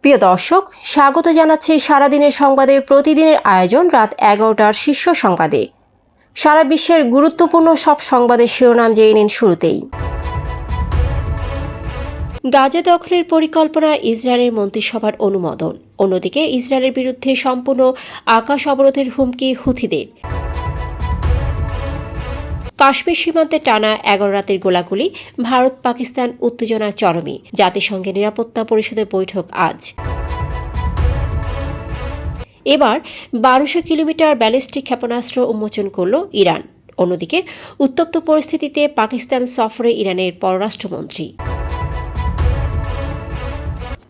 প্রিয় দর্শক, স্বাগত জানাচ্ছি সারাদিনের সংবাদে প্রতিদিনের আয়োজন রাত 11টার শীর্ষ সংবাদে। সারা বিশ্বের গুরুত্বপূর্ণ সব সংবাদের শিরোনাম জেনে নিন শুরুতেই। গাজা দখলের পরিকল্পনা, ইসরায়েলের মন্ত্রিসভার অনুমোদন। অন্যদিকে ইসরায়েলের বিরুদ্ধে সম্পূর্ণ আকাশ অবরোধের হুমকি হুথিদের। কাশ্মীর সীমান্তে টানা 11 রাতের গোলাগুলি, ভারত পাকিস্তান উত্তেজনা চরমে। জাতিসংঘের নিরাপত্তা পরিষদের বৈঠক আজ। এবার 1200 কিলোমিটার ব্যালিস্টিক ক্ষেপণাস্ত্র উন্মোচন করল ইরান। অন্যদিকে উত্তপ্ত পরিস্থিতিতে পাকিস্তান সফরে ইরানের পররাষ্ট্রমন্ত্রী।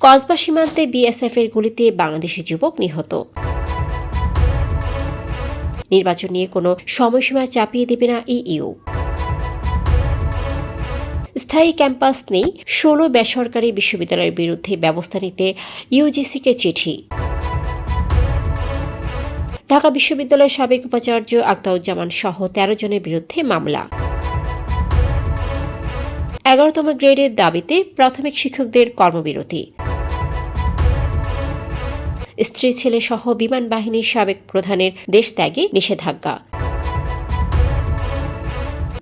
কসবা সীমান্তে বিএসএফের গুলিতে বাংলাদেশি যুবক নিহত। নির্বাচন নিয়ে কোনো সময়সীমা চাপিয়ে দেবে না ইইউ। স্থায়ী ক্যাম্পাস নেই, 16 বেসরকারি বিশ্ববিদ্যালয়ের বিরুদ্ধে ব্যবস্থা নিতে ইউজিসিকে চিঠি। ঢাকা বিশ্ববিদ্যালয়ের সাবেক উপাচার্য আক্তারুজ্জামান সহ 13 জনের বিরুদ্ধে মামলা। 11তম গ্রেডের দাবিতে প্রাথমিক শিক্ষকদের কর্মবিরতি। স্ত্রী ছেলে সহ বিমান বাহিনীর সাবেক প্রধানের দেশত্যাগে নিষেধাজ্ঞা।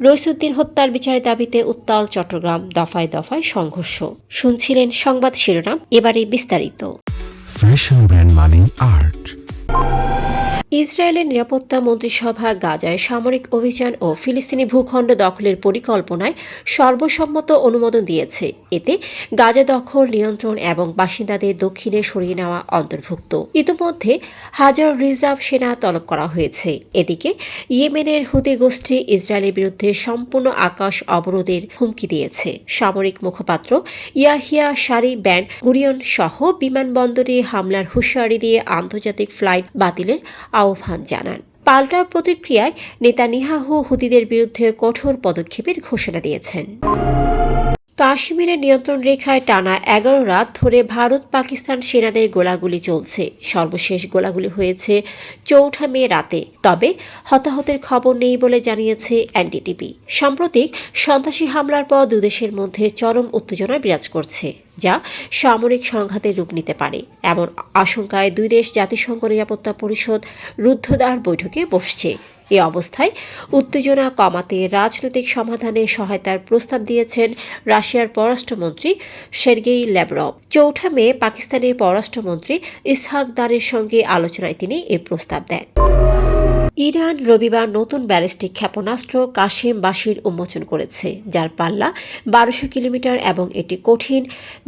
রইসুদ্দিন হত্যার বিচারের দাবিতে উত্তাল চট্টগ্রাম, দফায় দফায় সংঘর্ষ। শুনছিলেন সংবাদ শিরোনাম, এবারে বিস্তারিত। ফ্যাশন ব্র্যান্ড মানে আর্ট। ইসরায়েলের নিরাপত্তা মন্ত্রিসভা গাজায় সামরিক অভিযান ও ফিলিস্তিনি ভূখণ্ড দখলের পরিকল্পনায় সর্বসম্মত অনুমোদন দিয়েছে। এতে গাজা দখল, নিয়ন্ত্রণ এবং বাসিন্দাদের দক্ষিণে সরিয়ে নেওয়া অন্তর্ভুক্ত। ইতিমধ্যে হাজার রিজার্ভ সেনা তলব করা হয়েছে। এদিকে ইয়েমেনের হুতি গোষ্ঠী ইসরায়েলের বিরুদ্ধে সম্পূর্ণ আকাশ অবরোধের হুমকি দিয়েছে। সামরিক মুখপাত্র ইয়াহিয়া সারি ব্যান গুরিয়ন সহ বিমানবন্দরে হামলার হুঁশিয়ারি দিয়ে আন্তর্জাতিক ফ্লাইট বাতিলের আহ্বান জানান। পাল্টা প্রতিক্রিয়ায় নেতানিয়াহু হুতিদের বিরুদ্ধে কঠোর পদক্ষেপের ঘোষণা দিয়েছেন। কাশ্মীরের নিয়ন্ত্রণ রেখায় টানা 11 রাত ধরে ভারত পাকিস্তান সেনাদের গোলাগুলি চলছে। সর্বশেষ গোলাগুলি হয়েছে 4 মে রাতে, তবে হতাহতের খবর নেই বলে জানিয়েছে এনডিটিভি। সাম্প্রতিক সন্ত্রাসী হামলার পর দুদেশের মধ্যে চরম উত্তেজনা বিরাজ করছে, যা সামরিক সংঘাতের রূপ নিতে পারে। এমন আশঙ্কায় দুই দেশ জাতিসংঘ নিরাপত্তা পরিষদ রুদ্ধদ্বার বৈঠকে বসছে। এ অবস্থায় উত্তেজনা কমাতে রাজনৈতিক সমাধানে সহায়তার প্রস্তাব দিয়েছেন রাশিয়ার পররাষ্ট্রমন্ত্রী সের্গেই ল্যাভরভ। 4 মে পাকিস্তানের পররাষ্ট্রমন্ত্রী ইসহাক দারের সঙ্গে আলোচনায় তিনি এ প্রস্তাব দেন। ইরান রবিবার নতুন ব্যালিস্টিক ক্ষেপণাস্ত্র কাশেম বাশির উন্মোচন করেছে, যার পাল্লা 1200 কিলোমিটার এবং এটি কঠিন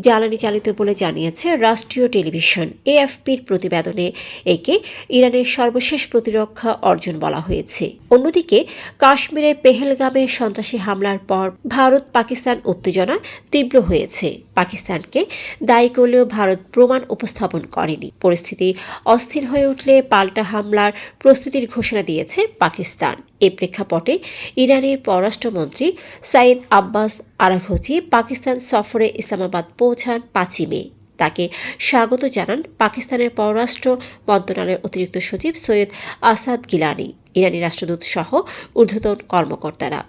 জ্বালানি চালিত বলে জানিয়েছে রাষ্ট্রীয় টেলিভিশন। এএফপির প্রতিবেদনে একে ইরানের সর্বশেষ প্রতিরক্ষা অর্জন বলা হয়েছে। অন্যদিকে কাশ্মীরের পেহেলগামে সন্ত্রাসী হামলার পর ভারত পাকিস্তান উত্তেজনা তীব্র হয়েছে। পাকিস্তানকে দায়ী করলেও ভারত প্রমাণ উপস্থাপন করেনি। পরিস্থিতি অস্থির হয়ে উঠলে পাল্টা হামলার প্রস্তুতির ঘোষণা দিয়েছে পাকিস্তান। এ প্রেক্ষাপটে ইরানের পররাষ্ট্রমন্ত্রী সাইদ আব্বাস আরাঘচি পাকিস্তান সফরে ইসলামাবাদ পৌঁছান 5 মে। তাকে স্বাগত জানান পাকিস্তানের পররাষ্ট্র মন্ত্রণালয়ের অতিরিক্ত সচিব সৈয়দ আসাদ গিলানি, ইরানি রাষ্ট্রদূত সহ ঊর্ধ্বতন কর্মকর্তারা।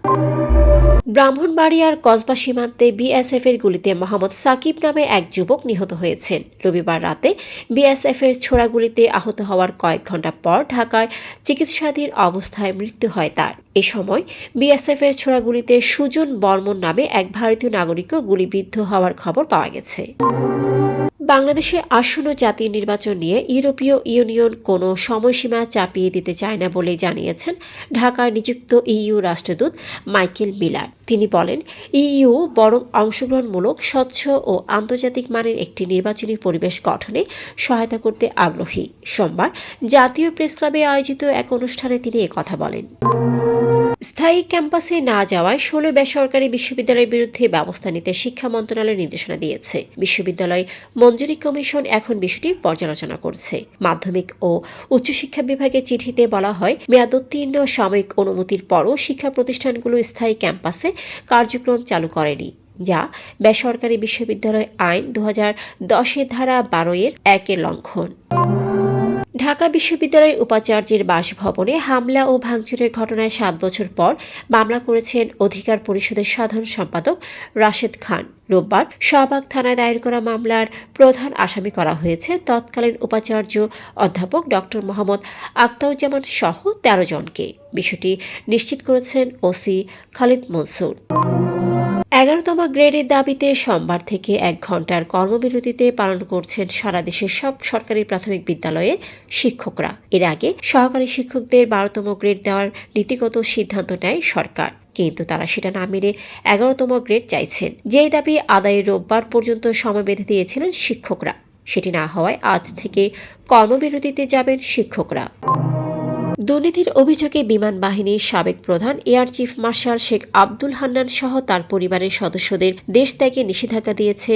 ব্রাহ্মণবাড়িয়ার কসবা সীমান্তে বিএসএফের গুলিতে মোহাম্মদ সাকিব নামে এক যুবক নিহত হয়েছেন। রবিবার রাতে বিএসএফের ছোড়া গুলিতে আহত হওয়ার কয়েক ঘণ্টা পর ঢাকায় চিকিৎসাধীন অবস্থায় মৃত্যু হয় তার। এ সময় বিএসএফের ছোড়া গুলিতে সুজন বর্মন নামে এক ভারতীয় নাগরিকও গুলিবিদ্ধ হওয়ার খবর পাওয়া গেছে। বাংলাদেশে আসন্ন জাতীয় নির্বাচন নিয়ে ইউরোপীয় ইউনিয়ন কোনো সময়সীমা চাপিয়ে দিতে চায় না বলে জানিয়েছেন ঢাকায় নিযুক্ত ইইউ রাষ্ট্রদূত মাইকেল মিলার। তিনি বলেন, ইইউ বরং অংশগ্রহণমূলক, স্বচ্ছ ও আন্তর্জাতিক মানের একটি নির্বাচনী পরিবেশ গঠনে সহায়তা করতে আগ্রহী। সোমবার জাতীয় প্রেসক্লাবে আয়োজিত এক অনুষ্ঠানে তিনি একথা বলেন। স্থায়ী ক্যাম্পাসে না যাওয়ায় 16 বেসরকারি বিশ্ববিদ্যালয়ের বিরুদ্ধে ব্যবস্থা নিতে শিক্ষা মন্ত্রণালয় নির্দেশনা দিয়েছে। বিশ্ববিদ্যালয় মঞ্জুরি কমিশন এখন বিষয়টি পর্যালোচনা করছে। মাধ্যমিক ও উচ্চশিক্ষা বিভাগের চিঠিতে বলা হয়, মেয়াদোত্তীর্ণ সাময়িক অনুমতির পরও শিক্ষা প্রতিষ্ঠানগুলো স্থায়ী ক্যাম্পাসে কার্যক্রম চালু করেনি, যা বেসরকারি বিশ্ববিদ্যালয় আইন 2010 ধারা 12 এর 1 লঙ্ঘন। ঢাকা বিশ্ববিদ্যালয়ের উপাচার্যের বাসভবনে হামলা ও ভাঙচুরের ঘটনায় 7 বছর পর মামলা করেছেন অধিকার পরিষদের সাধারণ সম্পাদক রাশেদ খান। রোববার শাহবাগ থানায় দায়ের করা মামলার প্রধান আসামি করা হয়েছে তৎকালীন উপাচার্য অধ্যাপক ডক্টর মোহাম্মদ আখতারুজ্জামান সহ 13 জনকে। বিষয়টি নিশ্চিত করেছেন ওসি খালিদ মনসুর। 11তম গ্রেডের দাবিতে সোমবার থেকে 1 ঘণ্টার কর্মবিরতিতে পালন করছেন সারা দেশের সব সরকারি প্রাথমিক বিদ্যালয়ের শিক্ষকরা। এর আগে সহকারী শিক্ষকদের 12তম গ্রেড দেওয়ার নীতিগত সিদ্ধান্ত নেয় সরকার, কিন্তু তারা সেটা না মেনে 11তম গ্রেড চাইছেন। যেই দাবি আদায়ের রোববার পর্যন্ত সময় বেঁধে দিয়েছিলেন শিক্ষকরা, সেটি না হওয়ায় আজ থেকে কর্মবিরতিতে যাবেন শিক্ষকরা। দুর্নীতির অভিযোগে বিমান বাহিনীর সাবেক প্রধান air chief marshal Sheikh Abdul Hannan সহ তার পরিবারের সদস্যদের দেশ ত্যাগে নিষেধাজ্ঞা দিয়েছে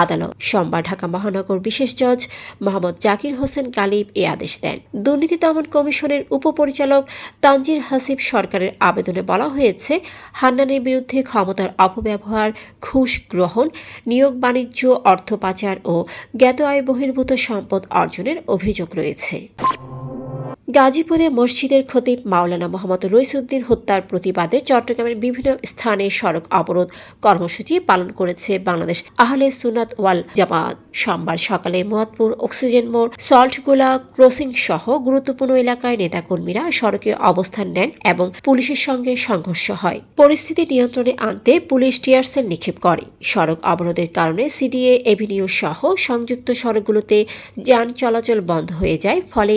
আদালত। সোমবার ঢাকা মহানগর বিশেষ জজ মোহাম্মদ জাকির হোসেন গালিব এ আদেশ দেন। দুর্নীতি দমন কমিশনের উপপরিচালক তানজির হাসিব সরকারের আবেদনে বলা হয়েছে, হান্নানের বিরুদ্ধে ক্ষমতার অপব্যবহার, ঘুষ গ্রহণ, নিয়োগ বাণিজ্য, অর্থ পাচার ও জ্ঞাত আয় বহির্ভূত সম্পদ অর্জনের অভিযোগ রয়েছে। গাজীপুরে মসজিদের খতিব মাওলানা মোহাম্মদ রইসউদ্দিন হত্যার প্রতিবাদে চট্টগ্রামের বিভিন্ন স্থানে সড়ক অবরোধ কর্মসূচি পালন করেছে বাংলাদেশ আহলে সুন্নাত ওয়াল জামাত। সোমবার সকালে মুরাদপুর, অক্সিজেন মোড়, সল্টগোলা ক্রসিং সহ গুরুত্বপূর্ণ এলাকায় নেতাকর্মীরা সড়কে অবস্থান নেন এবং পুলিশের সঙ্গে সংঘর্ষ হয়। পরিস্থিতি নিয়ন্ত্রণে আনতে পুলিশ টিয়ারশেল নিক্ষেপ করে। সড়ক অবরোধের কারণে সিডিএ এভিনিউ সহ সংযুক্ত সড়কগুলোতে যান চলাচল বন্ধ হয়ে যায়, ফলে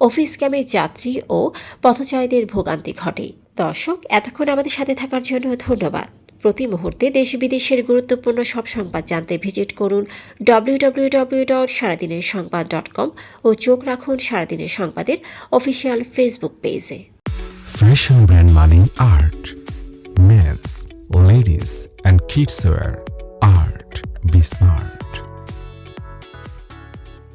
অফিস ক্যাম্পে যাত্রী ও পথচারীদের ভোগান্তি ঘটে। দর্শক, এতক্ষণ আমাদের সাথে থাকার জন্য ধন্যবাদ। প্রতি মুহূর্তে দেশ বিদেশের গুরুত্বপূর্ণ সব সংবাদ জানতে ভিজিট করুন www.সারাদিনেরসংবাদ.com ও চোখ রাখুন সারাদিনের সংবাদের অফিসিয়াল ফেসবুক পেজে। Fashion brand Mani Art. Men's, ladies and kids wear. Art. Be smart.